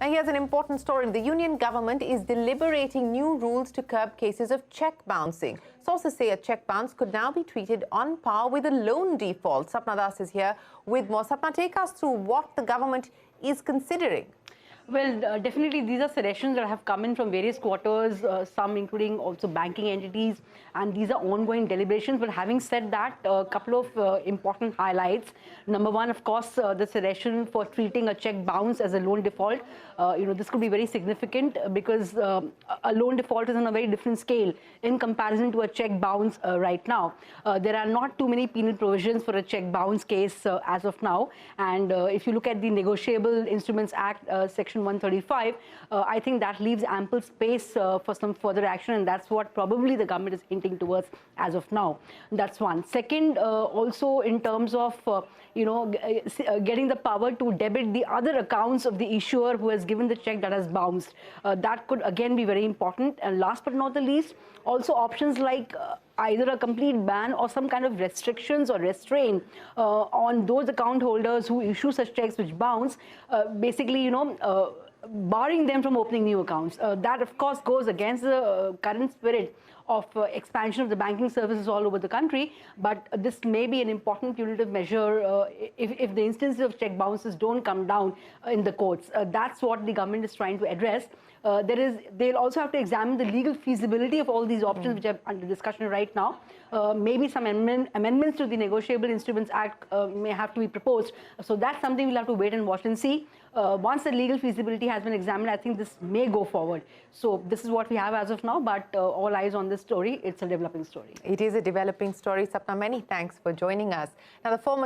Now, here's an important story. The union government is deliberating new rules to curb cases of cheque bouncing. Sources say a cheque bounce could now be treated on par with a loan default. Sapna is here with more. Sapna, take us through what the government is considering. Well, definitely these are suggestions that have come in from various quarters, some including also banking entities, and these are ongoing deliberations. But having said that, a couple of important highlights. Number one, of course, the suggestion for treating a cheque bounce as a loan default. This could be very significant because a loan default is on a very different scale in comparison to a cheque bounce right now. There are not too many penal provisions for a cheque bounce case as of now. And if you look at the Negotiable Instruments Act, Section 135, I think that leaves ample space for some further action, and that's what probably the government is hinting towards as of now. That's one. Second, also in terms of getting the power to debit the other accounts of the issuer who has given the cheque that has bounced. That could again be very important. And last but not the least, also options like either a complete ban or some kind of restrictions or restraint on those account holders who issue such checks which bounce, basically, barring them from opening new accounts. That, of course, goes against the current spirit of expansion of the banking services all over the country. But this may be an important punitive measure if the instances of cheque bounces don't come down in the courts. That's what the government is trying to address. They'll also have to examine the legal feasibility of all these options which are under discussion right now. Maybe some amendments to the Negotiable Instruments Act may have to be proposed. So that's something we'll have to wait and watch and see. Once the legal feasibility has been examined, I think this may go forward. So this is what we have as of now, but all eyes on this story. It's a developing story. It is a developing story. Sapna, many thanks for joining us. Now, the former